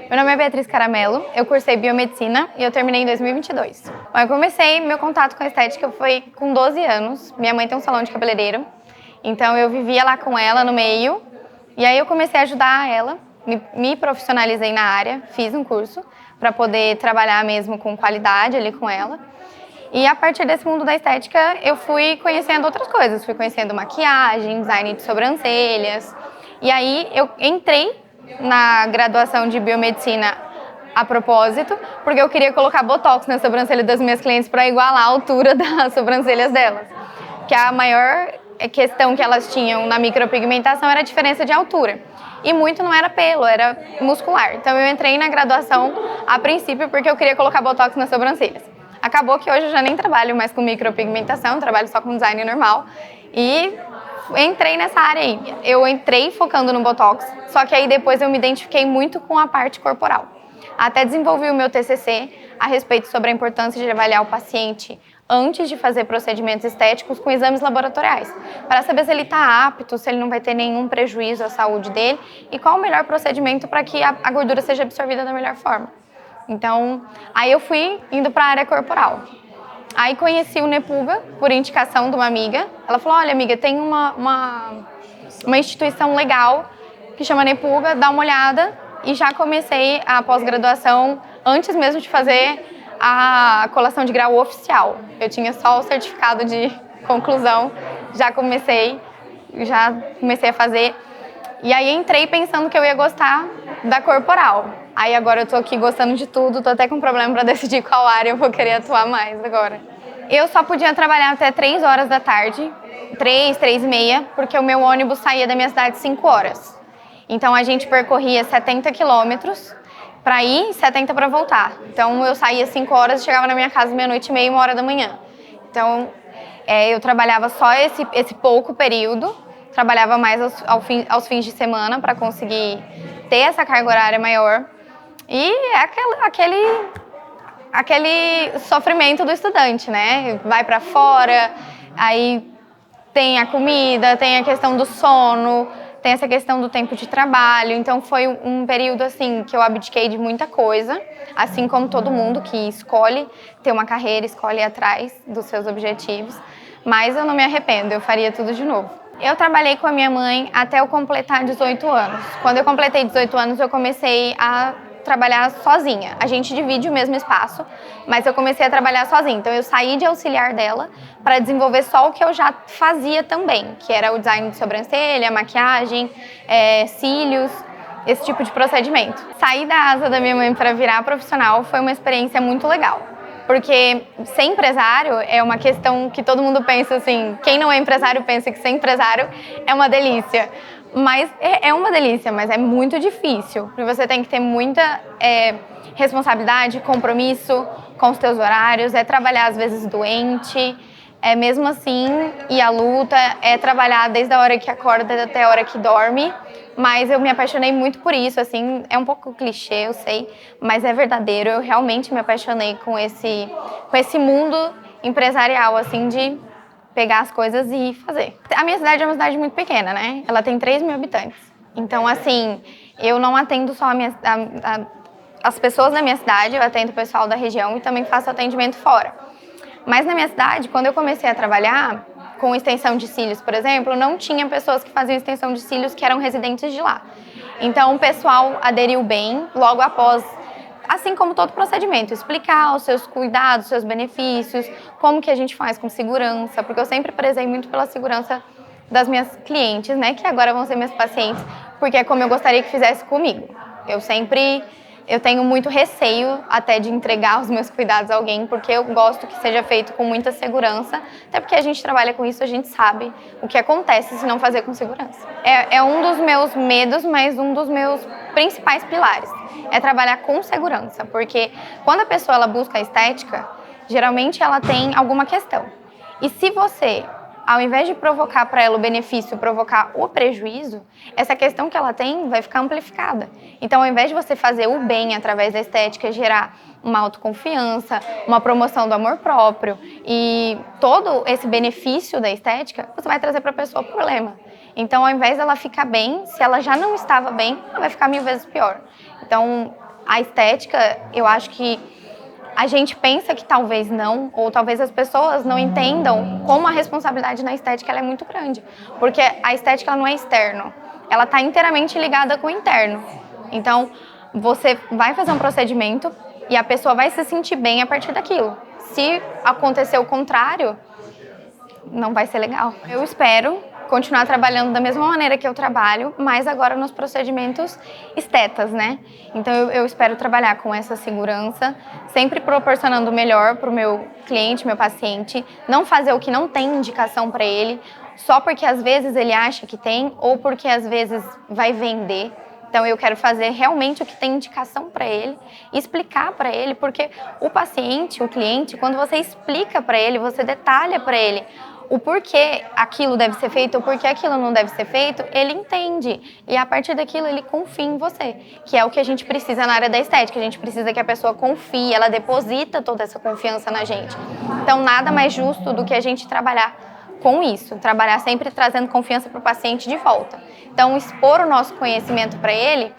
Meu nome é Beatriz Caramelo, eu cursei biomedicina e eu terminei em 2022. Bom, eu comecei meu contato com a estética foi com 12 anos. Minha mãe tem um salão de cabeleireiro, então eu vivia lá com ela no meio. E aí eu comecei a ajudar ela, me profissionalizei na área, fiz um curso para poder trabalhar mesmo com qualidade ali com ela. E a partir desse mundo da estética eu fui conhecendo outras coisas, fui conhecendo maquiagem, design de sobrancelhas. E aí eu entrei na graduação de biomedicina a propósito, porque eu queria colocar botox na sobrancelha das minhas clientes para igualar a altura das sobrancelhas delas. Que a maior questão que elas tinham na micropigmentação era a diferença de altura. E muito não era pelo, era muscular. Então eu entrei na graduação a princípio porque eu queria colocar botox nas sobrancelhas. Acabou que hoje eu já nem trabalho mais com micropigmentação, trabalho só com design normal. E entrei nessa área aí. Eu entrei focando no botox, só que aí depois eu me identifiquei muito com a parte corporal. Até desenvolvi o meu TCC a respeito sobre a importância de avaliar o paciente antes de fazer procedimentos estéticos com exames laboratoriais, para saber se ele está apto, se ele não vai ter nenhum prejuízo à saúde dele e qual o melhor procedimento para que a gordura seja absorvida da melhor forma. Então, aí eu fui indo para a área corporal. Aí conheci o Nepuga por indicação de uma amiga. Ela falou, olha amiga, tem uma instituição legal que chama Nepuga, dá uma olhada. E já comecei a pós-graduação antes mesmo de fazer a colação de grau oficial. Eu tinha só o certificado de conclusão, já comecei a fazer. E aí entrei pensando que eu ia gostar da corporal. Aí agora eu tô aqui gostando de tudo, tô até com problema para decidir qual área eu vou querer atuar mais agora. Eu só podia trabalhar até 3 horas da tarde, 3h30, porque o meu ônibus saía da minha cidade 5 horas. Então a gente percorria 70 quilômetros para ir e 70 para voltar. Então eu saía 5 horas e chegava na minha casa meia-noite e meia, 1 hora da manhã. Então eu trabalhava só esse pouco período, trabalhava mais aos fins de semana para conseguir ter essa carga horária maior. E é aquele sofrimento do estudante, né? Vai para fora, aí tem a comida, tem a questão do sono, tem essa questão do tempo de trabalho. Então foi um período assim que eu abdiquei de muita coisa, assim como todo mundo que escolhe ter uma carreira, escolhe ir atrás dos seus objetivos. Mas eu não me arrependo, eu faria tudo de novo. Eu trabalhei com a minha mãe até eu completar 18 anos. Quando eu completei 18 anos, eu comecei a trabalhar sozinha. A gente divide o mesmo espaço, mas eu comecei a trabalhar sozinha. Então eu saí de auxiliar dela para desenvolver só o que eu já fazia também, que era o design de sobrancelha, maquiagem, cílios, esse tipo de procedimento. Sair da asa da minha mãe para virar profissional foi uma experiência muito legal. Porque ser empresário é uma questão que todo mundo pensa assim, quem não é empresário pensa que ser empresário é uma delícia. Mas é uma delícia, mas é muito difícil. Porque você tem que ter muita responsabilidade, compromisso com os teus horários, trabalhar às vezes doente, mesmo assim, e a luta é trabalhar desde a hora que acorda até a hora que dorme. Mas eu me apaixonei muito por isso, assim, é um pouco clichê, eu sei, mas é verdadeiro. Eu realmente me apaixonei com esse mundo empresarial, assim, de pegar as coisas e fazer. A minha cidade é uma cidade muito pequena, né? Ela tem 3.000 habitantes. Então, assim, eu não atendo só as pessoas da minha cidade, eu atendo o pessoal da região e também faço atendimento fora. Mas na minha cidade, quando eu comecei a trabalhar com extensão de cílios, por exemplo, não tinha pessoas que faziam extensão de cílios que eram residentes de lá. Então, o pessoal aderiu bem logo após, assim como todo procedimento, explicar os seus cuidados, os seus benefícios, como que a gente faz com segurança, porque eu sempre prezei muito pela segurança das minhas clientes, né, que agora vão ser minhas pacientes, porque é como eu gostaria que fizesse comigo. Eu tenho muito receio até de entregar os meus cuidados a alguém, porque eu gosto que seja feito com muita segurança, até porque a gente trabalha com isso, a gente sabe o que acontece se não fazer com segurança. É um dos meus medos, mas um dos meus principais pilares, é trabalhar com segurança, porque quando a pessoa ela busca a estética, geralmente ela tem alguma questão. E se você, ao invés de provocar para ela o benefício, provocar o prejuízo, essa questão que ela tem vai ficar amplificada. Então, ao invés de você fazer o bem através da estética, gerar uma autoconfiança, uma promoção do amor próprio e todo esse benefício da estética, você vai trazer para a pessoa problema. Então, ao invés dela ficar bem, se ela já não estava bem, ela vai ficar 1000 vezes pior. Então, A estética, eu acho que a gente pensa que talvez não, ou talvez as pessoas não entendam como a responsabilidade na estética ela é muito grande. Porque a estética ela não é externo, ela está inteiramente ligada com o interno. Então, você vai fazer um procedimento e a pessoa vai se sentir bem a partir daquilo. Se acontecer o contrário, não vai ser legal. Eu espero continuar trabalhando da mesma maneira que eu trabalho, mas agora nos procedimentos estetas, né? Então eu espero trabalhar com essa segurança, sempre proporcionando o melhor para o meu cliente, meu paciente, não fazer o que não tem indicação para ele, só porque às vezes ele acha que tem ou porque às vezes vai vender. Então eu quero fazer realmente o que tem indicação para ele, explicar para ele, porque o paciente, o cliente, quando você explica para ele, você detalha para ele o porquê aquilo deve ser feito, o porquê aquilo não deve ser feito, ele entende. E a partir daquilo ele confia em você, que é o que a gente precisa na área da estética. A gente precisa que a pessoa confie, ela deposita toda essa confiança na gente. Então nada mais justo do que a gente trabalhar com isso, trabalhar sempre trazendo confiança para o paciente de volta. Então expor o nosso conhecimento para ele,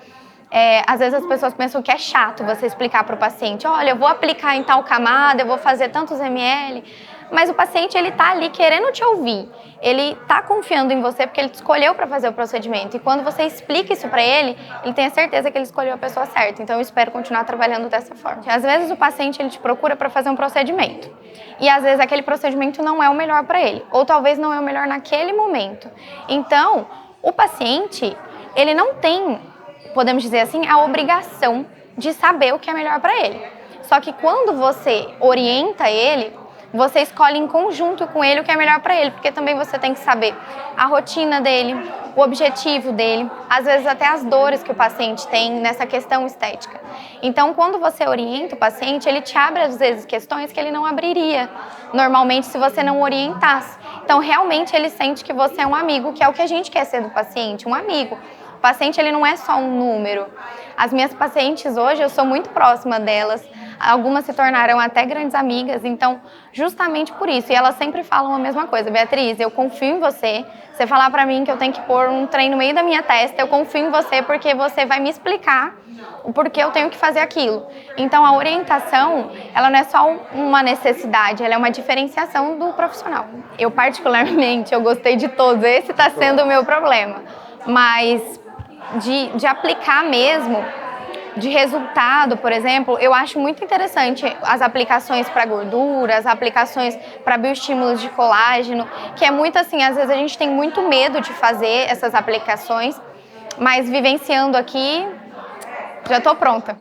às vezes as pessoas pensam que é chato você explicar para o paciente, olha, eu vou aplicar em tal camada, eu vou fazer tantos ml, mas o paciente ele tá ali querendo te ouvir, ele tá confiando em você porque ele te escolheu para fazer o procedimento, e quando você explica isso para ele tem a certeza que ele escolheu a pessoa certa. Então eu espero continuar trabalhando dessa forma. Às vezes o paciente ele te procura para fazer um procedimento, e às vezes aquele procedimento não é o melhor para ele, ou talvez não é o melhor naquele momento. Então o paciente ele não tem, podemos dizer assim, a obrigação de saber o que é melhor para ele. Só que quando você orienta ele, você escolhe em conjunto com ele o que é melhor para ele, porque também você tem que saber a rotina dele, o objetivo dele, às vezes até as dores que o paciente tem nessa questão estética. Então, quando você orienta o paciente, ele te abre às vezes questões que ele não abriria normalmente se você não orientasse. Então, realmente ele sente que você é um amigo, que é o que a gente quer ser do paciente, um amigo. O paciente ele não é só um número. As minhas pacientes hoje, eu sou muito próxima delas. Algumas se tornaram até grandes amigas, então justamente por isso. E elas sempre falam a mesma coisa: Beatriz, eu confio em você. Você falar pra mim que eu tenho que pôr um trem no meio da minha testa, eu confio em você porque você vai me explicar o porquê eu tenho que fazer aquilo. Então a orientação, ela não é só uma necessidade, ela é uma diferenciação do profissional. Eu particularmente, eu gostei de todos, esse está sendo o meu problema. Mas de aplicar mesmo, de resultado, por exemplo, eu acho muito interessante as aplicações para gordura, as aplicações para bioestímulos de colágeno, que é muito assim, às vezes a gente tem muito medo de fazer essas aplicações, mas vivenciando aqui, já estou pronta.